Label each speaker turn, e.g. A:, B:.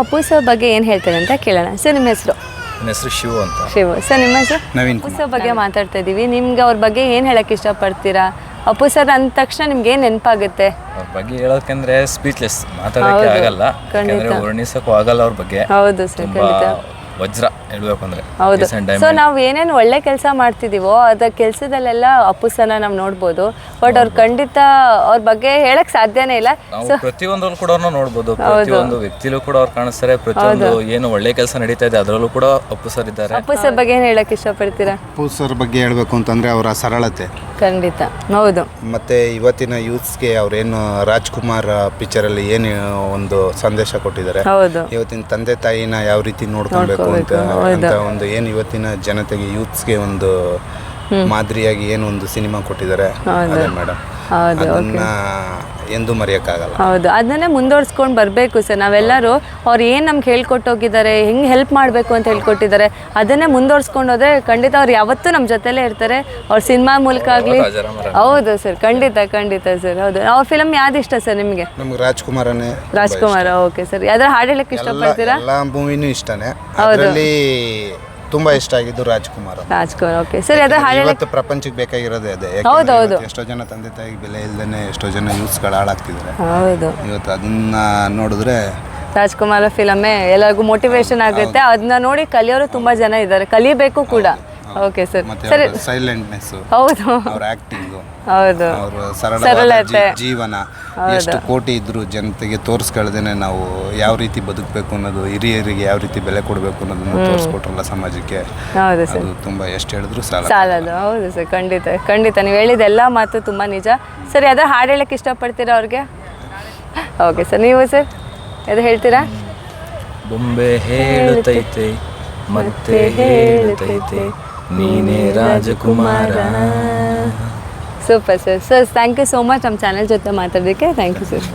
A: Appu sir ಬಗ್ಗೆ ಏನು ಹೇಳ್ತಾರೆ ಅಂತ ಕೇಳೋಣ. ಸರ್ ನಿಮ್ಮ ಹೆಸರು?
B: ನನ್ನ ಹೆಸರು ಶಿವು ಅಂತ.
A: ಶಿವು. ಸರ್ ನಿಮ್ಮ ಹೆಸರು?
C: ನವೀನ್.
A: ಅಪ್ಪು ಸರ್ ಬಗ್ಗೆ ಮಾತಾಡ್ತಾ ಇದ್ದೀವಿ. ನಿಮ್ಗೆ ಅವ್ರ ಬಗ್ಗೆ ಏನು ಹೇಳಕ್ಕೆ ಇಷ್ಟಪಡ್ತೀರಾ? ಅಪ್ಪು ಸರ್ ಅಂದ ತಕ್ಷಣ ನಿಮ್ಗೆ ಏನು ನೆನಪಾಗುತ್ತೆ?
B: ಅವ್ರ ಬಗ್ಗೆ ಹೇಳೋಕಂದ್ರೆ ಸ್ಪೀಚ್ಲೆಸ್, ಮಾತಾಡೋಕ್ಕೆ ಆಗಲ್ಲ, ಯಾಕಂದ್ರೆ ವರ್ಣಿಸಕ್ಕೂ ಆಗಲ್ಲ ಅವ್ರ ಬಗ್ಗೆ.
A: ಹೌದು ಸರ್, ಖಂಡಿತ.
B: ವಜ್ರ ಹೇಳ್ಬೇಕು ಅಂದ್ರೆ.
A: ಹೌದು. ಸೊ ನಾವು ಏನೇನು ಒಳ್ಳೆ ಕೆಲಸ ಮಾಡ್ತಿದೀವೋ ಅದ ಕೆಲಸದಲ್ಲೆಲ್ಲ ಅಪ್ಪು ಸರ್ನ ನಾವು ನೋಡ್ಬೋದು. ಬಟ್ ಅವ್ರು ಖಂಡಿತ ಅವ್ರ ಬಗ್ಗೆ ಹೇಳಕ್ ಸಾಧ್ಯನೇ ಇಲ್ಲ.
B: ನಾವು ಪ್ರತಿಯೊಂದ್ರಲ್ಲೂ ಕೂಡ ಅವ್ರನ್ನ ನೋಡ್ಬೋದು, ಪ್ರತಿಯೊಂದು ವ್ಯಕ್ತಿಲೂ ಕೂಡ ಅವ್ರು ಕಾಣಿಸ್ತಾರೆ. ಪ್ರತಿಯೊಂದು ಏನು ಒಳ್ಳೆ ಕೆಲಸ ನಡೀತಾ ಇದೆ ಅದರಲ್ಲೂ ಕೂಡ ಅಪ್ಪು ಸರ್ ಇದ್ದಾರೆ.
A: ಅಪ್ಪು ಸರ್ ಬಗ್ಗೆ ಏನು ಹೇಳಕ್ ಇಷ್ಟಪಡ್ತೀರಾ?
C: ಅಪ್ಪು ಸರ್ ಬಗ್ಗೆ ಹೇಳಬೇಕು ಅಂತಂದರೆ ಅವರ ಸರಳತೆ,
A: ಖಂಡಿತ. ಹೌದು.
C: ಮತ್ತು ಇವತ್ತಿನ ಯೂತ್ಸ್ಗೆ ಅವ್ರೇನು ರಾಜ್ಕುಮಾರ್ ಪಿಕ್ಚರಲ್ಲಿ ಏನು ಒಂದು ಸಂದೇಶ ಕೊಟ್ಟಿದ್ದಾರೆ,
A: ಹೌದು.
C: ಇವತ್ತಿನ ತಂದೆ ತಾಯಿನ ಯಾವ ರೀತಿ ನೋಡ್ಕೊಬೇಕು ಅಂತ ಒಂದು ಏನು ಇವತ್ತಿನ ಜನತೆಗೆ ಯೂತ್ಸ್ಗೆ ಒಂದು ಮಾದರಿಯಾಗಿ ಏನು ಒಂದು ಸಿನಿಮಾ ಕೊಟ್ಟಿದ್ದಾರೆ ಅದೇ ಮೇಡಮ್. ಅದನ್ನ ಎಂದು ಮರೆಯೋಕ್ಕಾಗಲ್ಲ.
A: ಹೌದು, ಅದನ್ನೇ ಮುಂದುವರ್ಸ್ಕೊಂಡು ಬರಬೇಕು ಸರ್. ನಾವೆಲ್ಲರೂ ಅವ್ರು ಏನು ನಮ್ಗೆ ಹೇಳ್ಕೊಟ್ಟೋಗಿದ್ದಾರೆ, ಹೆಂಗೆ ಹೆಲ್ಪ್ ಮಾಡಬೇಕು ಅಂತ ಹೇಳ್ಕೊಟ್ಟಿದ್ದಾರೆ, ಅದನ್ನೇ ಮುಂದುವರ್ಸ್ಕೊಂಡು ಹೋದ್ರೆ ಖಂಡಿತ ಅವ್ರು ಯಾವತ್ತೂ ನಮ್ಮ ಜೊತೆಲೇ ಇರ್ತಾರೆ. ಅವ್ರ ಸಿನಿಮಾ ಮೂಲಕ ಆಗಲಿ. ಹೌದು ಸರ್, ಖಂಡಿತ ಖಂಡಿತ ಸರ್. ಹೌದು. ಅವ್ರ ಫಿಲಮ್ ಯಾವ್ದು ಇಷ್ಟ ಸರ್ ನಿಮಗೆ?
C: ನಮ್ಗೆ ರಾಜ್ಕುಮಾರನೇ.
A: ರಾಜ್ಕುಮಾರ್. Okay sir. ಯಾವ್ದಾರು ಹಾಡು ಹೇಳಕ್ಕೆ ಇಷ್ಟಪಡ್ತೀರಾ?
C: ಎಲ್ಲ ಮೂವಿನೂ ಇಷ್ಟನೇ, ಅದರಲ್ಲಿ ತುಂಬಾ ಇಷ್ಟ ಆಗಿದ್ದು ರಾಜ್ಕುಮಾರ್.
A: Okay sir. ಯಾವ್ದಾರು ಹಾಡು
C: ಇವತ್ತು ಪ್ರಪಂಚಕ್ಕೆ ಬೇಕಾಗಿರೋದೇ ಅದೇ.
A: ಹೌದು.
C: ಎಷ್ಟೋ ಜನ ತಂದೆ ತಾಯಿಗೆ ಬೆಲೆ ಇಲ್ದೇನೆ ಎಷ್ಟೋ ಜನ ಯೂತ್ಸ್ಗಳು ಹಾಳಾಗ್ತಿದ್ದಾರೆ.
A: ಹೌದು.
C: ಇವತ್ತು ಅದನ್ನ ನೋಡಿದ್ರೆ
A: ರಾಜ್ಕುಮಾರ್ ಫಿಲಮೇ ಎಲ್ಲರಿಗೂ ಮೋಟಿವೇಶನ್ ಆಗುತ್ತೆ. ಅದನ್ನ ನೋಡಿ ಕಲಿಯೋರು ತುಂಬಾ ಜನ ಇದ್ದಾರೆ, ಕಲಿಬೇಕು ಕೂಡ. Okay sir.
C: ಸರಿ. ಸೈಲೆಂಟ್ನೆಸ್,
A: ಹೌದು,
C: ಅವ್ರ ಆಕ್ಟಿಂಗ್,
A: ಹೌದು,
C: ಅವ್ರ ಸರಳತೆ ಜೀವನ, ಎಷ್ಟು ಕೋಟಿ ಇದ್ರು ಜನತೆಗೆ ತೋರಿಸ್ಕೊಳ್ದೇನೆ ನಾವು ಯಾವ ರೀತಿ ಬದುಕಬೇಕು ಅನ್ನೋದು, ಹಿರಿಯರಿಗೆ ಯಾವ ರೀತಿ ಬೆಲೆ ಕೊಡಬೇಕು ಅನ್ನೋದನ್ನ ತೋರಿಸ್ಕೊಟ್ರಲ್ಲ ಸಮಾಜಕ್ಕೆ.
A: ಹೌದು ಸರ್.
C: ಅದು ತುಂಬಾ ಎಷ್ಟು ಹೇಳಿದ್ರು
A: ಸಾಲದು. ಹೌದು ಸರ್, ಖಂಡಿತ ಖಂಡಿತ. ನೀವು ಹೇಳಿದೆಲ್ಲ ಮಾತು ತುಂಬಾ ನಿಜ. ಸರಿ, ಅದೇ ಹಾಡು ಹೇಳಕ್ಕೆ ಇಷ್ಟಪಡ್ತೀರಾ ಅವ್ರಿಗೆ? Okay sir. ನೀವು ಸರ್ ಅದು ಹೇಳ್ತೀರಾ?
B: ಬೊಂಬೆ ಹೇಳುತ್ತೈತೆ ಮತ್ತೆ ಹೇಳುತ್ತೈತೆ ನೀನೇ ರಾಜಕುಮಾರ.
A: Super sir. Sir thank you so much ನಮ್ಮ ಚಾನಲ್ ಜೊತೆ ಮಾತಾಡೋದಕ್ಕೆ. Thank you sir.